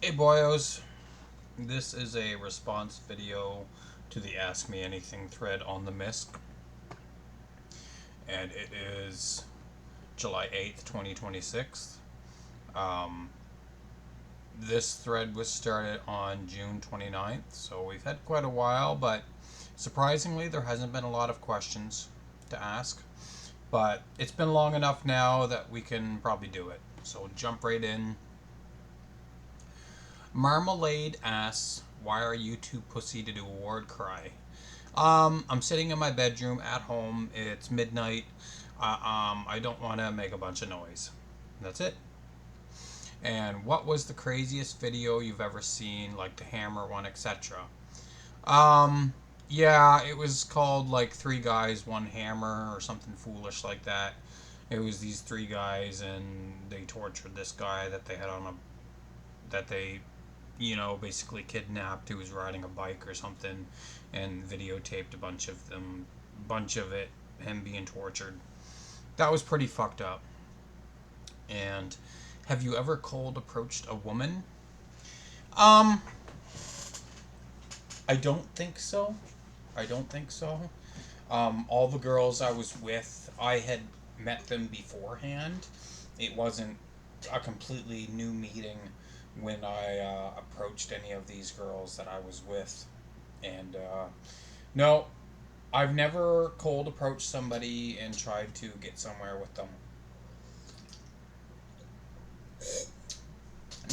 Hey boyos, this is a response video to the Ask Me Anything thread on the MISC, and it is July 8th, 2026. Um, this thread was started on June 29th, so we've had quite a while, but surprisingly, there hasn't been a lot of questions to ask. But it's been long enough now that we can probably do it. So jump right in. Marmalade asks, "Why are you too pussy to do a ward cry?" I'm sitting in my bedroom at home. It's midnight. I don't want to make a bunch of noise. That's it. And what was the craziest video you've ever seen, like the hammer one, etc.? Um, yeah, it was called like Three Guys, One Hammer or something foolish like that. It was these three guys and they tortured this guy that they had on a that they basically kidnapped who was riding a bike or something and videotaped bunch of it, him being tortured. That was pretty fucked up. And have you ever cold approached a woman? Um, I don't think so. I don't think so. All the girls I was with, I had met them beforehand. It wasn't a completely new meeting when I approached any of these girls that I was with. And no, I've never cold approached somebody and tried to get somewhere with them.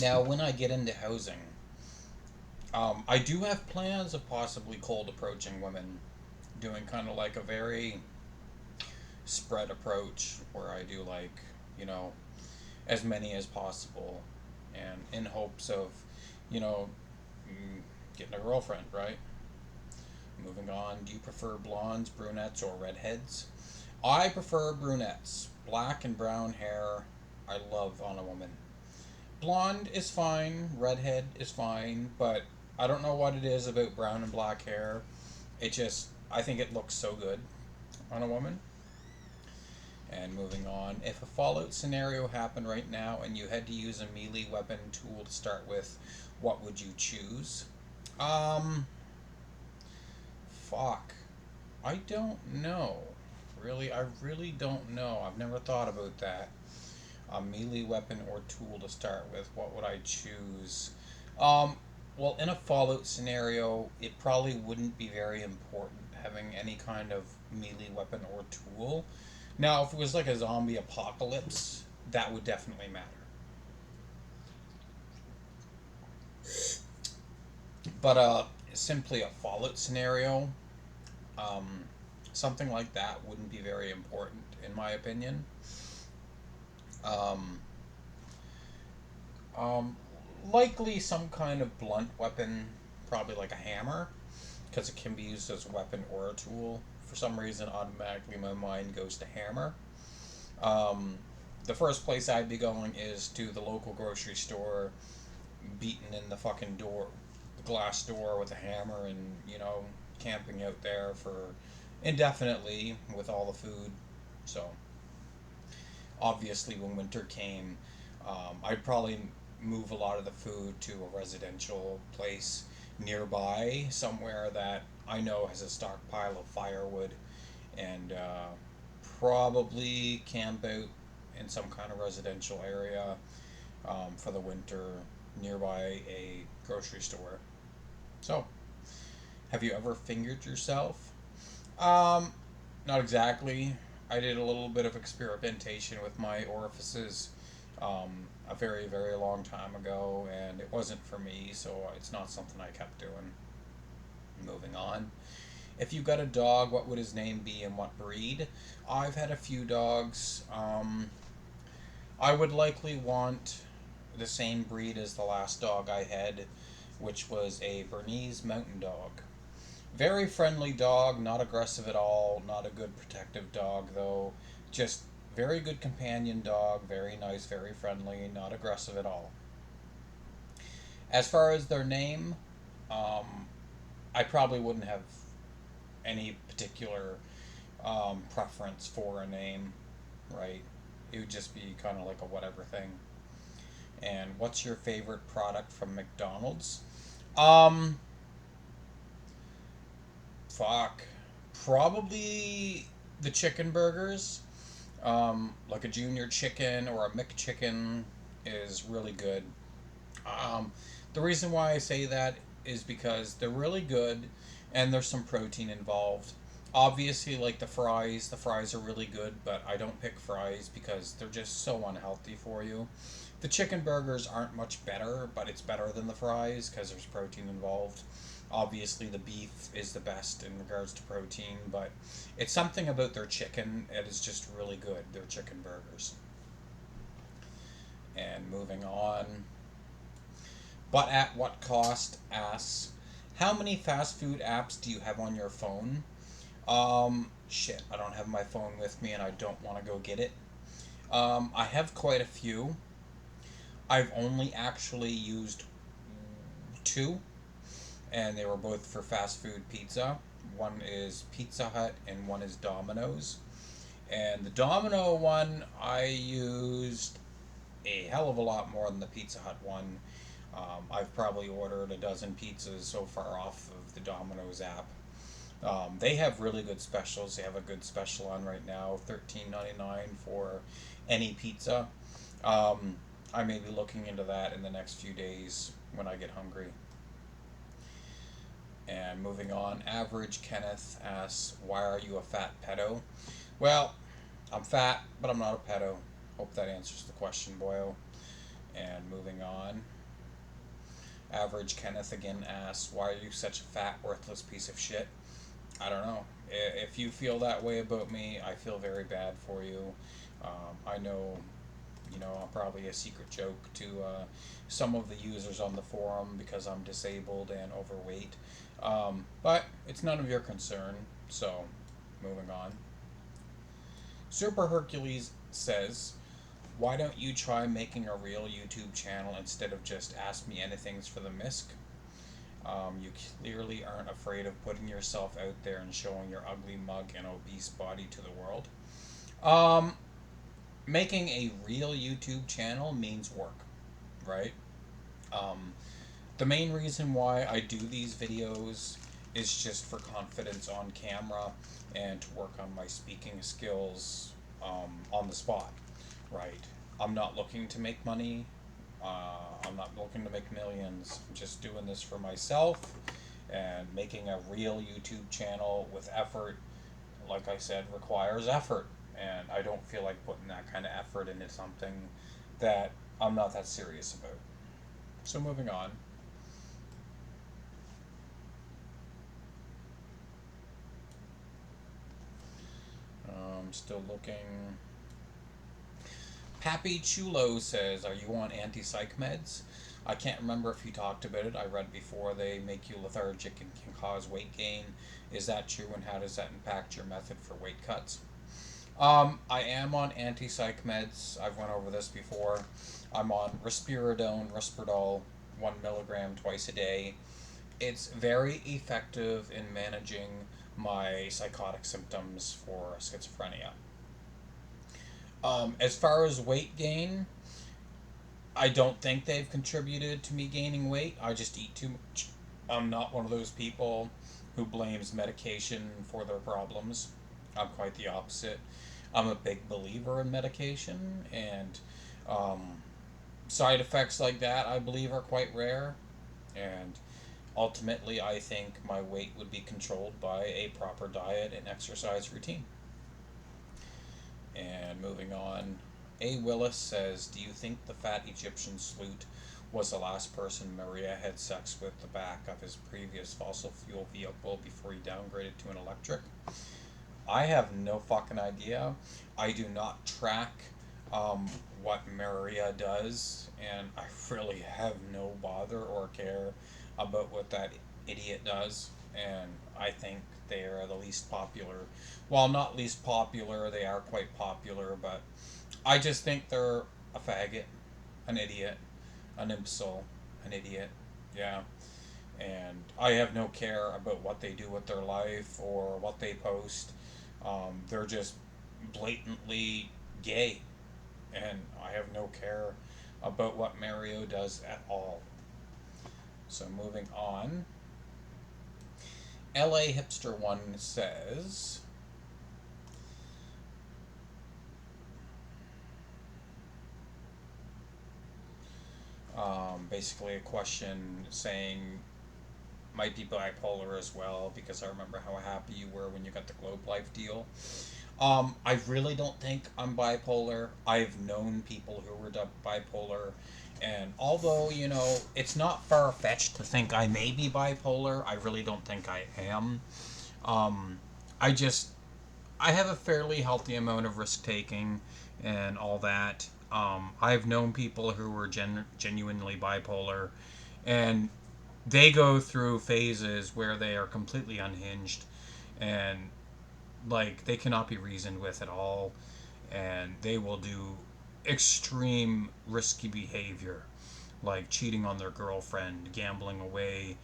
Now, when I get into housing, I do have plans of possibly cold approaching women, doing kind of like a very spread approach where I do like, you know, as many as possible and in hopes of, you know, getting a girlfriend, right? Moving on, do you prefer blondes, brunettes, or redheads? I prefer brunettes. Black and brown hair, I love on a woman. Blonde is fine, redhead is fine, but I don't know what it is about brown and black hair. I think it looks so good on a woman. And moving on, if a Fallout scenario happened right now and you had to use a melee weapon tool to start with, what would you choose? Um, fuck. I don't know. Really, I really don't know. I've never thought about that. A melee weapon or tool to start with, what would I choose? Um, well, in a Fallout scenario, it probably wouldn't be very important having any kind of melee weapon or tool. Now, if it was like a zombie apocalypse, that would definitely matter. But simply a Fallout scenario, um, something like that wouldn't be very important, in my opinion. Um, um, Likely some kind of blunt weapon, probably like a hammer, because it can be used as a weapon or a tool. For some reason, automatically my mind goes to hammer. Um, the first place I'd be going is to the local grocery store, beating in the fucking door, the glass door with a hammer, and camping out there for indefinitely with all the food. So obviously, when winter came, I'd probably move a lot of the food to a residential place nearby, somewhere that I know has a stockpile of firewood, and probably camp out in some kind of residential area for the winter nearby a grocery store. So, have you ever fingered yourself? Um, Not exactly. I did a little bit of experimentation with my orifices a very, very long time ago, and it wasn't for me, so it's not something I kept doing. Moving on. If you got a dog, what would his name be and what breed? I've had a few dogs. I would likely want the same breed as the last dog I had, which was a Bernese Mountain Dog. Very friendly dog, not aggressive at all, not a good protective dog though. Just very good companion dog, very nice, very friendly, not aggressive at all. As far as their name, um, I probably wouldn't have any particular preference for a name, right? It would just be kind of like a whatever thing. And what's your favorite product from McDonald's? Um, fuck. Probably the chicken burgers. Like a junior chicken or a McChicken is really good. Um, the reason why I say that is because they're really good and there's some protein involved. Obviously, like the fries are really good, but I don't pick fries because they're just so unhealthy for you. The chicken burgers aren't much better, but it's better than the fries because there's protein involved. Obviously, the beef is the best in regards to protein, but it's something about their chicken that is just really good, their chicken burgers. And moving on, but at what cost asks, how many fast food apps do you have on your phone? Shit, I don't have my phone with me and I don't want to go get it. I have quite a few. I've only actually used two, and they were both for fast food pizza. One is Pizza Hut and one is Domino's. And the Domino one, I used a hell of a lot more than the Pizza Hut one. I've probably ordered a dozen pizzas so far off of the Domino's app. They have really good specials. They have a good special on right now, $13.99 for any pizza. Um, I may be looking into that in the next few days when I get hungry. And moving on, Average Kenneth asks, "Why are you a fat pedo?" Well, I'm fat, but I'm not a pedo. Hope that answers the question, boyo. And moving on, Average Kenneth again asks, "Why are you such a fat, worthless piece of shit?" I don't know. If you feel that way about me, I feel very bad for you. I know, I'm probably a secret joke to some of the users on the forum because I'm disabled and overweight. But it's none of your concern. So, moving on. Super Hercules says, "Why don't you try making a real YouTube channel instead of just Ask Me Anythings for the Misc? You clearly aren't afraid of putting yourself out there and showing your ugly mug and obese body to the world." Um, Making a real YouTube channel means work, right? Um, the main reason why I do these videos is just for confidence on camera and to work on my speaking skills on the spot, right? I'm not looking to make money. I'm not looking to make millions. I'm just doing this for myself and making a real YouTube channel with effort, like I said, requires effort. And I don't feel like putting that kind of effort into something that I'm not that serious about. So moving on. Still looking. Pappy Chulo says, "Are you on anti-psych meds?" I can't remember if you talked about it. I read before they make you lethargic and can cause weight gain. Is that true, and how does that impact your method for weight cuts? I am on anti-psych meds. I've went over this before. I'm on risperidone, Risperdal, 1 milligram twice a day. It's very effective in managing my psychotic symptoms for schizophrenia. As far as weight gain, I don't think they've contributed to me gaining weight. I just eat too much. I'm not one of those people who blames medication for their problems. I'm quite the opposite. I'm a big believer in medication, and um, side effects like that, I believe, are quite rare. And ultimately, I think my weight would be controlled by a proper diet and exercise routine. And moving on, A. Willis says, "Do you think the fat Egyptian sleuth was the last person Maria had sex with the back of his previous fossil fuel vehicle before he downgraded to an electric?" I have no fucking idea. I do not track um, what Maria does, and I really have no bother or care about what that idiot does. And I think they are the least popular. Well, not least popular, they are quite popular, but I just think they're a faggot, an idiot, an imbecile, an idiot. Yeah. And I have no care about what they do with their life or what they post. They're just blatantly gay, and I have no care about what Mario does at all. So moving on, LA Hipster One says, basically a question saying, might be bipolar as well because I remember how happy you were when you got the Globe Life deal. I really don't think I'm bipolar. I've known people who were bipolar, and although, it's not far fetched to think I may be bipolar, I really don't think I am. Um, I just, I have a fairly healthy amount of risk taking and all that. I've known people who were genuinely bipolar, and they go through phases where they are completely unhinged and like they cannot be reasoned with at all, and they will do extreme risky behavior like cheating on their girlfriend, gambling away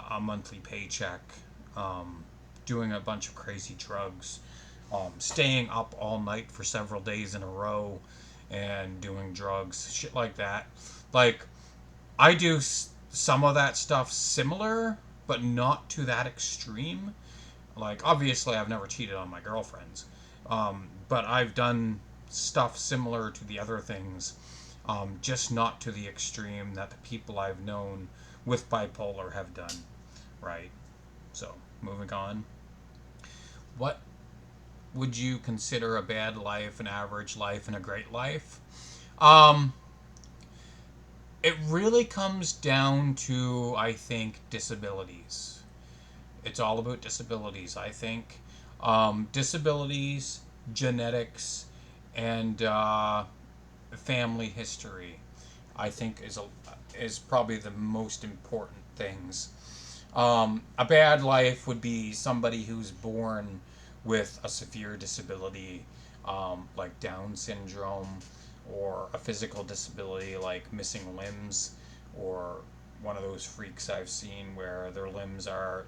a monthly paycheck, um, doing a bunch of crazy drugs, staying up all night for several days in a row and doing drugs, shit like that. Like, I do some of that stuff similar, but not to that extreme. Like, obviously, I've never cheated on my girlfriends, but I've done stuff similar to the other things, just not to the extreme that the people I've known with bipolar have done, right? So, moving on. What would you consider a bad life, an average life, and a great life? Um, it really comes down to, I think, disabilities. It's all about disabilities, I think. Disabilities, genetics, and family history, I think, is probably the most important things. A bad life would be somebody who's born with a severe disability, like Down syndrome, or a physical disability like missing limbs, or one of those freaks I've seen where their limbs are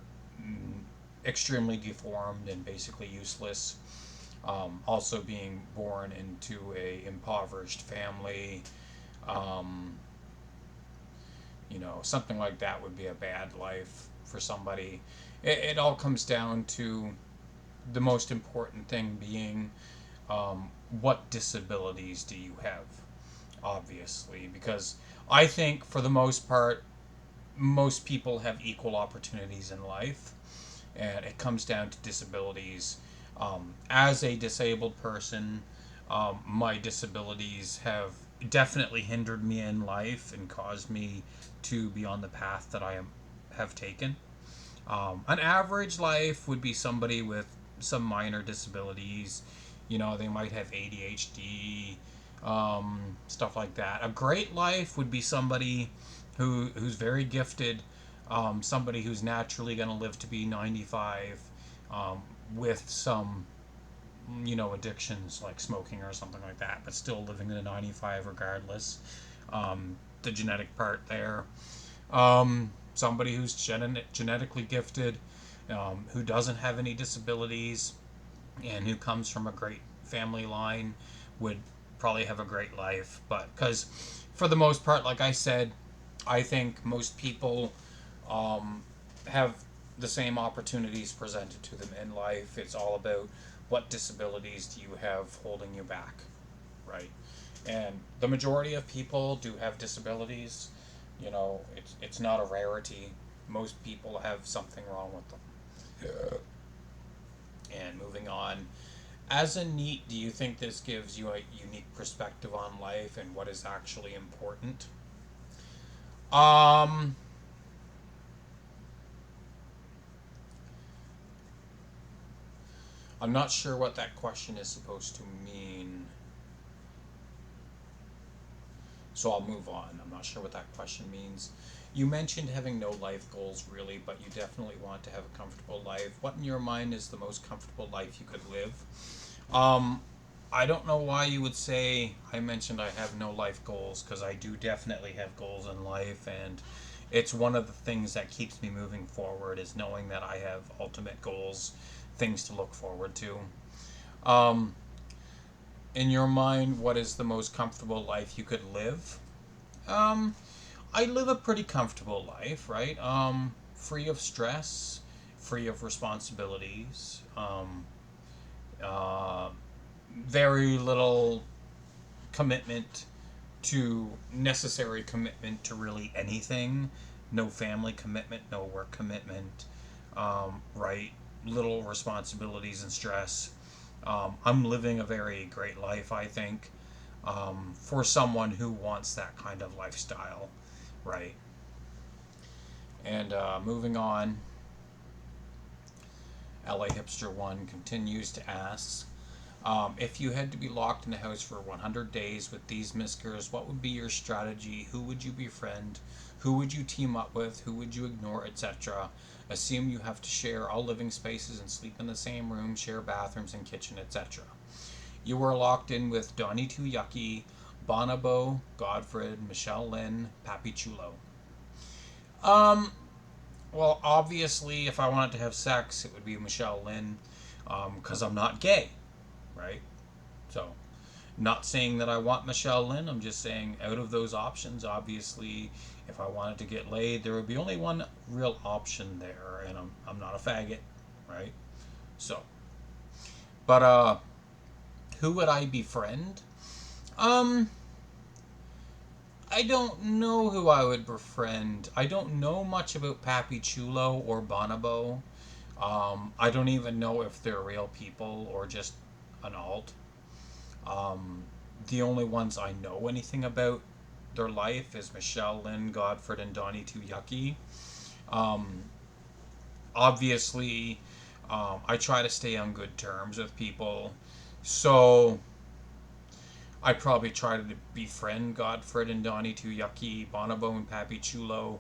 extremely deformed and basically useless. Also, being born into a impoverished family, um, something like that would be a bad life for somebody. It all comes down to the most important thing being, what disabilities do you have? Obviously, because I think for the most part, most people have equal opportunities in life, and it comes down to disabilities. As a disabled person, my disabilities have definitely hindered me in life and caused me to be on the path that have taken. An average life would be somebody with some minor disabilities. They might have ADHD, stuff like that. A great life would be somebody who's very gifted, somebody who's naturally going to live to be 95, with some addictions like smoking or something like that, but still living to 95 regardless. The genetic part there. Somebody who's genetically gifted, who doesn't have any disabilities, and who comes from a great family line would probably have a great life. But because for the most part, like I said, I think most people, um, have the same opportunities presented to them in life. It's all about what disabilities do you have holding you back, right? And the majority of people do have disabilities. It's not a rarity. Most people have something wrong with them. And moving on, as a NEET, do you think this gives you a unique perspective on life and what is actually important? Um, I'm not sure what that question is supposed to mean, so I'll move on. I'm not sure what that question means. You mentioned having no life goals, really, but you definitely want to have a comfortable life. What in your mind is the most comfortable life you could live? Um, I don't know why you would say I mentioned I have no life goals, because I do definitely have goals in life, and it's one of the things that keeps me moving forward is knowing that I have ultimate goals, things to look forward to. Um, in your mind, what is the most comfortable life you could live? Um, I live a pretty comfortable life, right? Free of stress, free of responsibilities. Uh, Very little commitment to necessary commitment to really anything. No family commitment, no work commitment. Right? Little responsibilities and stress. I'm living a very great life, I think, for someone who wants that kind of lifestyle, right? And moving on, LA Hipster 1 continues to ask, if you had to be locked in a house for 100 days with these Miskers, what would be your strategy? Who would you befriend? Who would you team up with? Who would you ignore, etc.? Assume you have to share all living spaces and sleep in the same room, share bathrooms and kitchen, etc. You were locked in with Donnie Too Yucky, Bonobo, Godfred, Michelle Lynn, Papi Chulo. Um, well, obviously, if I wanted to have sex, it would be Michelle Lynn, because I'm not gay, right? So, not saying that I want Michelle Lynn. I'm just saying out of those options, obviously, if I wanted to get laid, there would be only one real option there, and I'm not a faggot, right? So, but who would I befriend? Um, I don't know who I would befriend. I don't know much about Papi Chulo or Bonobo. I don't even know if they're real people or just an alt. Um, the only ones I know anything about their life is Michelle Lynn, Godfred, and Donnie Too Yucky. Um, Obviously, I try to stay on good terms with people, so I probably try to befriend Godfred and Donnie Too Yucky, Bonobo and Papi Chulo.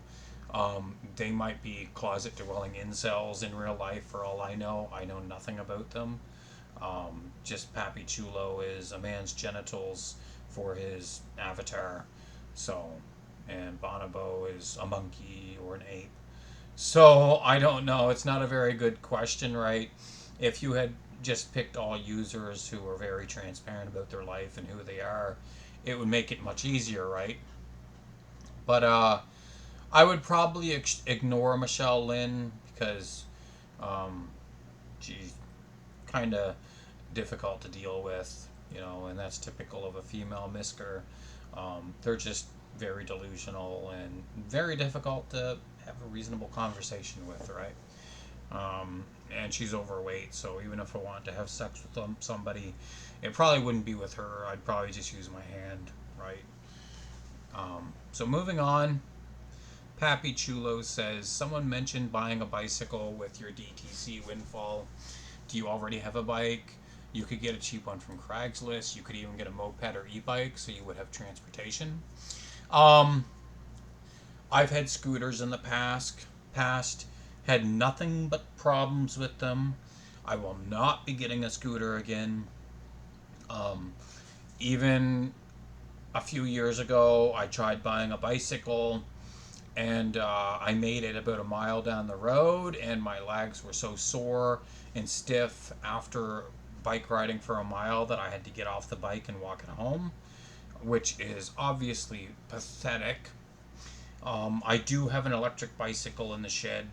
They might be closet dwelling incels in real life for all I know. I know nothing about them. Just Papi Chulo is a man's genitals for his avatar. So, and Bonobo is a monkey or an ape. So, I don't know. It's not a very good question, right? If you had just picked all users who are very transparent about their life and who they are, it would make it much easier, right? But I would probably ignore Michelle Lynn because um, she's kind of difficult to deal with, and that's typical of a female Misker. They're just very delusional and very difficult to have a reasonable conversation with, right? And she's overweight, so even if I wanted to have sex with somebody, it probably wouldn't be with her. I'd probably just use my hand, right? So moving on, Pappy Chulo says, someone mentioned buying a bicycle with your DTC windfall. Do you already have a bike? You could get a cheap one from Craigslist. You could even get a moped or e-bike, so you would have transportation. Um, I've had scooters in the past, had nothing but problems with them. I will not be getting a scooter again. Um, Even a few years ago, I tried buying a bicycle, and I made it about a mile down the road, and my legs were so sore and stiff after bike riding for a mile that I had to get off the bike and walk it home, which is obviously pathetic. I do have an electric bicycle in the shed.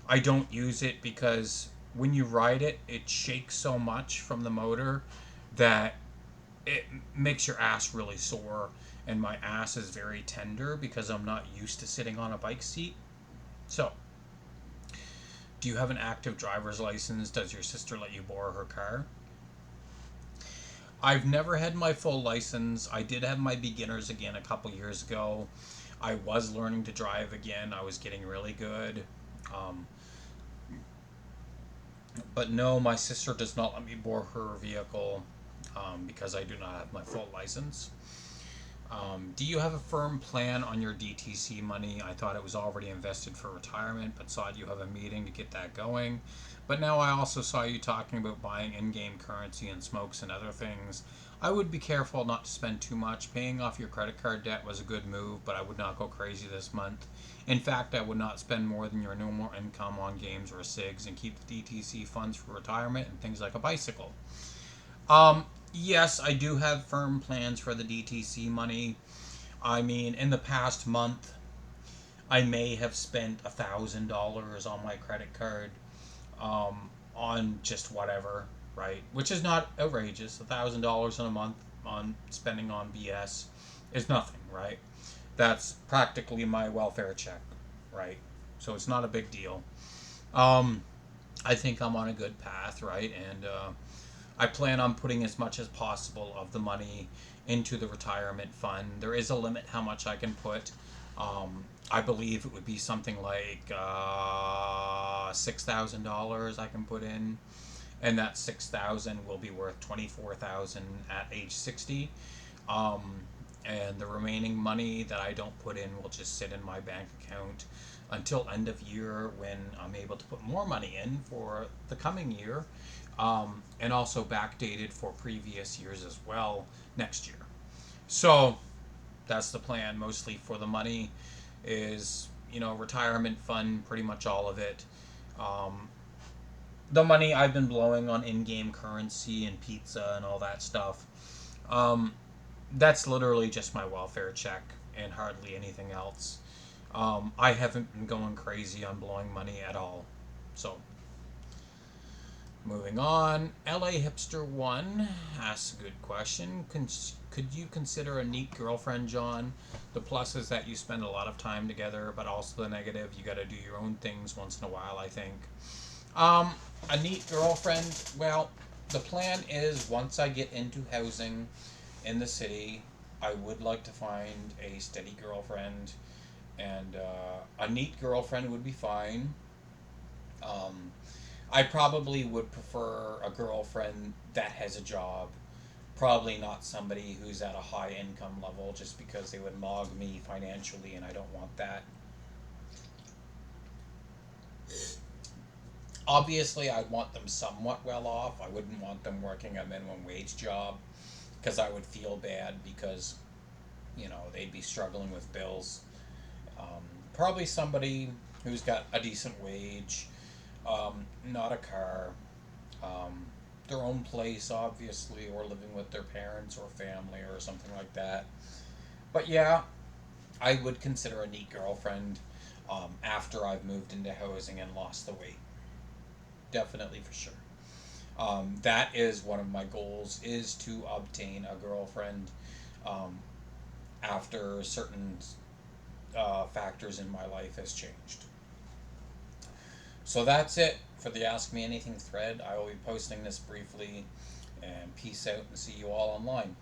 I don't use it because when you ride it, it shakes so much from the motor that it makes your ass really sore, and my ass is very tender because I'm not used to sitting on a bike seat. So, do you have an active driver's license? Does your sister let you borrow her car? I've never had my full license. I did have my beginners again a couple years ago. I was learning to drive again. I was getting really good. Um, but no, my sister does not let me borrow her vehicle because I do not have my full license. Do you have a firm plan on your DTC money? I thought it was already invested for retirement, but saw you have a meeting to get that going. But now I also saw you talking about buying in-game currency and smokes and other things. I would be careful not to spend too much. Paying off your credit card debt was a good move, but I would not go crazy this month. In fact, I would not spend more than your normal income on games or SIGs and keep the DTC funds for retirement and things like a bicycle. Yes, I do have firm plans for the DTC money. I mean, in the past month, I may have spent $1,000 on my credit card, on just whatever, right? Which is not outrageous. $1,000 in a month on spending on BS is nothing, right? That's practically my welfare check, right? So it's not a big deal. Um, I think I'm on a good path, right? And I plan on putting as much as possible of the money into the retirement fund. There is a limit how much I can put. I believe it would be something like $6,000 I can put in, and that 6,000 will be worth 24,000 at age 60. Um, and the remaining money that I don't put in will just sit in my bank account until end of year when I'm able to put more money in for the coming year, and also backdated for previous years as well next year. So that's the plan. Mostly for the money is, retirement fund, pretty much all of it. Um, the money I've been blowing on in-game currency and pizza and all that stuff. Um, that's literally just my welfare check and hardly anything else. I haven't been going crazy on blowing money at all. So, moving on. LA Hipster 1 asks a good question. Could you consider a neat girlfriend, John? The plus is that you spend a lot of time together, but also the negative, you gotta do your own things once in a while, I think. Um, a neat girlfriend, well, the plan is once I get into housing in the city, I would like to find a steady girlfriend, and a neat girlfriend would be fine. Um, I probably would prefer a girlfriend that has a job. Probably not somebody who's at a high income level just because they would mog me financially, and I don't want that. Obviously, I'd want them somewhat well off. I wouldn't want them working a minimum wage job because I would feel bad because, they'd be struggling with bills. Um, Probably somebody who's got a decent wage, not a car, um, their own place, obviously, or living with their parents or family or something like that. But yeah, I would consider a neat girlfriend, after I've moved into housing and lost the weight. Definitely for sure. That is one of my goals is to obtain a girlfriend, um, after certain factors in my life has changed. So that's it for the Ask Me Anything thread. I will be posting this briefly, and peace out and see you all online.